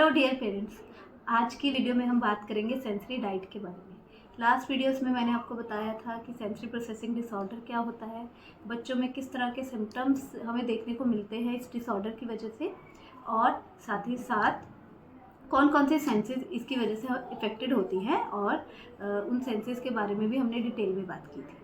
Hello dear parents, आज की video में हम बात करेंगे सेंसरी डाइट के बारे में। लास्ट वीडियोस में मैंने आपको बताया था कि सेंसरी प्रोसेसिंग डिसऑर्डर क्या होता है, बच्चों में किस तरह के सिम्टम्स हमें देखने को मिलते हैं इस डिसऑर्डर की वजह से, और साथ ही साथ कौन कौन से सेंसेस इसकी वजह से इफ़ेक्टेड होती हैं, और उन सेंसेस के बारे में भी हमने डिटेल में बात की थी।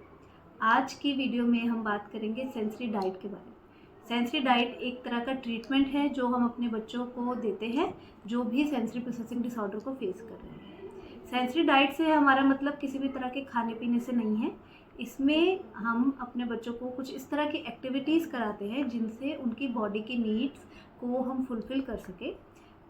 आज की वीडियो में हम बात करेंगे सेंसरी डाइट के बारे में। सेंसरी डाइट एक तरह का ट्रीटमेंट है जो हम अपने बच्चों को देते हैं जो भी सेंसरी प्रोसेसिंग डिसऑर्डर को फेस कर रहे हैं। सेंसरी डाइट से हमारा मतलब किसी भी तरह के खाने पीने से नहीं है। इसमें हम अपने बच्चों को कुछ इस तरह की एक्टिविटीज़ कराते हैं जिनसे उनकी बॉडी की नीड्स को हम फुलफ़िल कर सके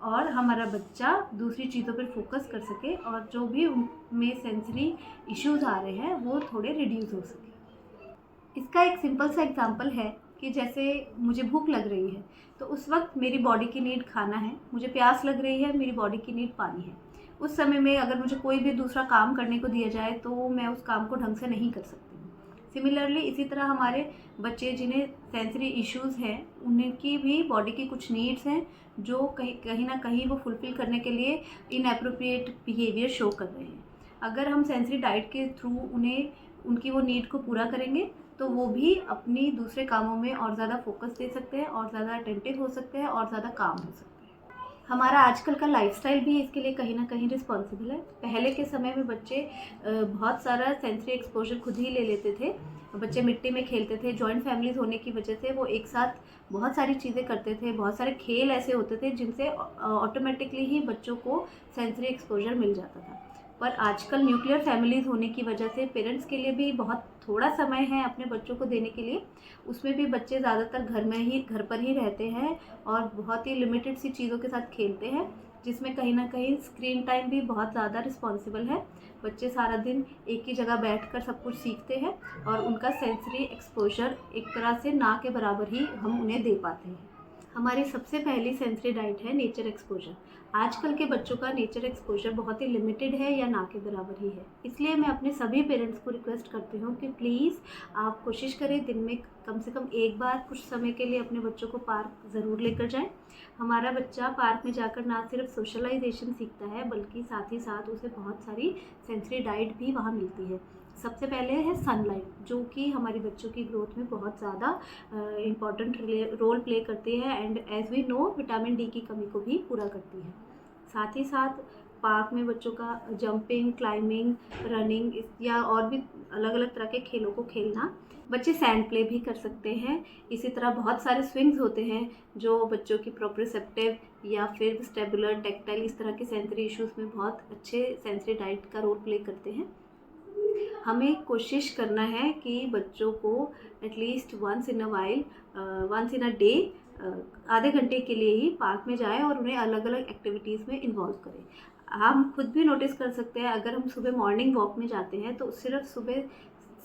और हमारा बच्चा दूसरी चीज़ों पर फोकस कर सके, और जो भी उनमें सेंसरी इश्यूज़ आ रहे हैं वो थोड़े रिड्यूस हो सके। इसका एक सिंपल सा एग्जांपल है कि जैसे मुझे भूख लग रही है तो उस वक्त मेरी बॉडी की नीड खाना है, मुझे प्यास लग रही है, मेरी बॉडी की नीड पानी है। उस समय में अगर मुझे कोई भी दूसरा काम करने को दिया जाए तो मैं उस काम को ढंग से नहीं कर सकती हूँ। सिमिलरली इसी तरह हमारे बच्चे जिन्हें सेंसरी इश्यूज़ हैं उनकी भी बॉडी की कुछ नीड्स हैं जो कहीं ना कहीं वो फुलफ़िल करने के लिए इनएप्रोप्रिएट बिहेवियर शो कर रहे हैं। अगर हम सेंसरी डाइट के थ्रू उन्हें उनकी वो नीड को पूरा करेंगे तो वो भी अपनी दूसरे कामों में और ज़्यादा फोकस दे सकते हैं और ज़्यादा अटेंटिव हो सकते हैं और ज़्यादा काम हो सकते हैं। हमारा आजकल का लाइफस्टाइल भी इसके लिए कहीं ना कहीं रिस्पॉन्सिबल है। पहले के समय में बच्चे बहुत सारा सेंसरी एक्सपोजर खुद ही ले लेते थे। बच्चे मिट्टी में खेलते थे, जॉइंट फैमिलीज होने की वजह से वो एक साथ बहुत सारी चीज़ें करते थे, बहुत सारे खेल ऐसे होते थे जिनसे ऑटोमेटिकली ही बच्चों को सेंसरी एक्सपोजर मिल जाता था। पर आजकल न्यूक्लियर फैमिलीज़ होने की वजह से पेरेंट्स के लिए भी बहुत थोड़ा समय है अपने बच्चों को देने के लिए। उसमें भी बच्चे ज़्यादातर घर पर ही रहते हैं और बहुत ही लिमिटेड सी चीज़ों के साथ खेलते हैं, जिसमें कहीं ना कहीं स्क्रीन टाइम भी बहुत ज़्यादा रिस्पॉन्सिबल है। बच्चे सारा दिन एक ही जगह बैठकर सब कुछ सीखते हैं और उनका सेंसरी एक्सपोजर एक तरह से ना के बराबर ही हम उन्हें दे पाते हैं। हमारी सबसे पहली सेंसरी डाइट है नेचर एक्सपोजर। आजकल के बच्चों का नेचर एक्सपोजर बहुत ही लिमिटेड है या ना के बराबर ही है। इसलिए मैं अपने सभी पेरेंट्स को रिक्वेस्ट करती हूँ कि प्लीज़ आप कोशिश करें दिन में कम से कम एक बार कुछ समय के लिए अपने बच्चों को पार्क ज़रूर लेकर जाएं। हमारा बच्चा पार्क में जाकर ना सिर्फ सोशलाइजेशन सीखता है बल्कि साथ ही साथ उसे बहुत सारी सेंसरी डाइट भी वहाँ मिलती है। सबसे पहले है सनलाइट, जो कि हमारे बच्चों की ग्रोथ में बहुत ज़्यादा इम्पॉर्टेंट रोल प्ले करती है and as we know vitamin D की कमी को भी पूरा करती है। साथ ही साथ पार्क में बच्चों का जंपिंग, क्लाइंबिंग, रनिंग या और भी अलग अलग तरह के खेलों को खेलना। बच्चे सैंड प्ले भी कर सकते हैं। इसी तरह बहुत सारे स्विंग्स होते हैं जो बच्चों की प्रोप्रियोसेप्टिव या फिर वेस्टिबुलर, टैक्टाइल इस तरह के सेंसरी इश्यूज़ में बहुत अच्छे सेंसरी डाइट का रोल प्ले करते हैं। हमें कोशिश करना है कि बच्चों को at least once in a day आधे घंटे के लिए ही पार्क में जाएं और उन्हें अलग अलग एक्टिविटीज़ में इन्वॉल्व करें। हम खुद भी नोटिस कर सकते हैं, अगर हम सुबह मॉर्निंग वॉक में जाते हैं तो सिर्फ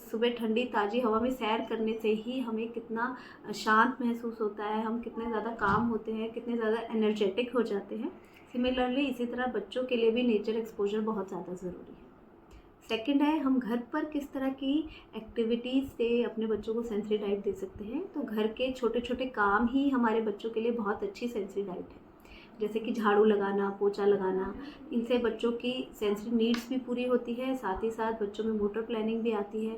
सुबह ठंडी ताज़ी हवा में सैर करने से ही हमें कितना शांत महसूस होता है, हम कितने ज़्यादा काम होते हैं, कितने ज़्यादा एनर्जेटिक हो जाते हैं। सिमिलरली इसी तरह बच्चों के लिए भी नेचर एक्सपोजर बहुत ज़्यादा ज़रूरी है। सेकंड है, हम घर पर किस तरह की एक्टिविटीज़ से अपने बच्चों को सेंसरी डाइट दे सकते हैं। तो घर के छोटे छोटे काम ही हमारे बच्चों के लिए बहुत अच्छी सेंसरी डाइट है। जैसे कि झाड़ू लगाना, पोछा लगाना, इनसे बच्चों की सेंसरी नीड्स भी पूरी होती है। साथ ही साथ बच्चों में मोटर प्लानिंग भी आती है।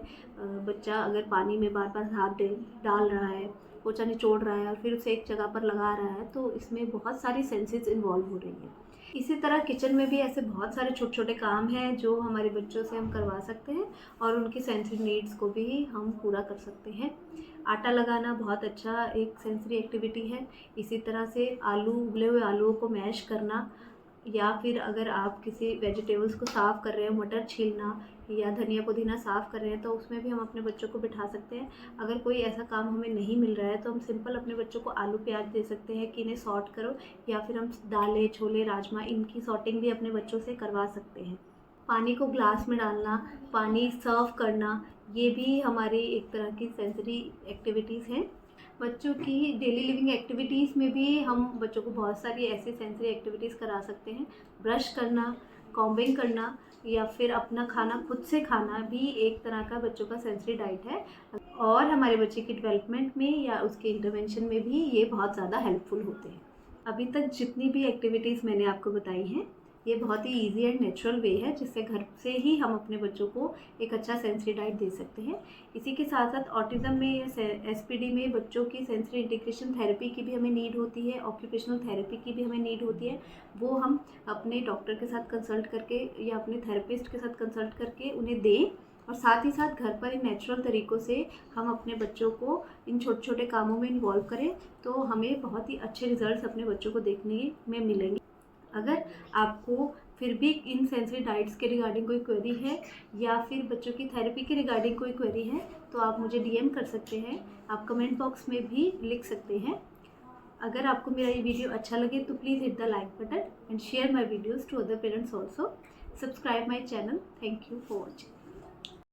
बच्चा अगर पानी में बार बार हाथ डाल रहा है, पोछा निचोड़ रहा है और फिर उसे एक जगह पर लगा रहा है, तो इसमें बहुत सारी सेंसेस इन्वॉल्व हो रही हैं। इसी तरह किचन में भी ऐसे बहुत सारे छोटे छोटे काम हैं जो हमारे बच्चों से हम करवा सकते हैं और उनकी सेंसरी नीड्स को भी हम पूरा कर सकते हैं। आटा लगाना बहुत अच्छा एक सेंसरी एक्टिविटी है। इसी तरह से उबले हुए आलूओं को मैश करना, या फिर अगर आप किसी वेजिटेबल्स को साफ़ कर रहे हो, मटर छीलना या धनिया पुदीना साफ़ कर रहे हैं, तो उसमें भी हम अपने बच्चों को बिठा सकते हैं। अगर कोई ऐसा काम हमें नहीं मिल रहा है तो हम सिंपल अपने बच्चों को आलू प्याज दे सकते हैं कि इन्हें सॉर्ट करो, या फिर हम दालें, छोले, राजमा इनकी सॉर्टिंग भी अपने बच्चों से करवा सकते हैं। पानी को ग्लास में डालना, पानी सर्व करना, ये भी हमारी एक तरह की सेंसरी एक्टिविटीज़ हैं। बच्चों की डेली लिविंग एक्टिविटीज़ में भी हम बच्चों को बहुत सारी ऐसी सेंसरी एक्टिविटीज़ करा सकते हैं। ब्रश करना, कॉम्बिंग करना या फिर अपना खाना खुद से खाना भी एक तरह का बच्चों का सेंसरी डाइट है, और हमारे बच्चे की डेवलपमेंट में या उसके इंटरवेंशन में भी ये बहुत ज़्यादा हेल्पफुल होते हैं। अभी तक जितनी भी एक्टिविटीज़ मैंने आपको बताई हैं, ये बहुत ही इजी एंड नेचुरल वे है जिससे घर से ही हम अपने बच्चों को एक अच्छा सेंसरी डाइट दे सकते हैं। इसी के साथ साथ ऑटिज़म में या एसपीडी में बच्चों की सेंसरी इंटीग्रेशन थेरेपी की भी हमें नीड होती है, ऑक्यूपेशनल थेरेपी की भी हमें नीड होती है। वो हम अपने डॉक्टर के साथ कंसल्ट करके या अपने थेरेपिस्ट के साथ कंसल्ट करके उन्हें दें, और साथ ही साथ घर पर इन नेचुरल तरीक़ों से हम अपने बच्चों को इन छोटे छोटे कामों में इन्वॉल्व करें तो हमें बहुत ही अच्छे रिजल्ट्स अपने बच्चों को देखने में मिलेंगे। अगर आपको फिर भी इन सेंसरी डाइट्स के रिगार्डिंग कोई क्वेरी है या फिर बच्चों की थेरेपी के रिगार्डिंग कोई क्वेरी है तो आप मुझे डीएम कर सकते हैं, आप कमेंट बॉक्स में भी लिख सकते हैं। अगर आपको मेरा ये वीडियो अच्छा लगे तो please hit the like button and share my videos to other parents also. Subscribe my channel. Thank you for watching.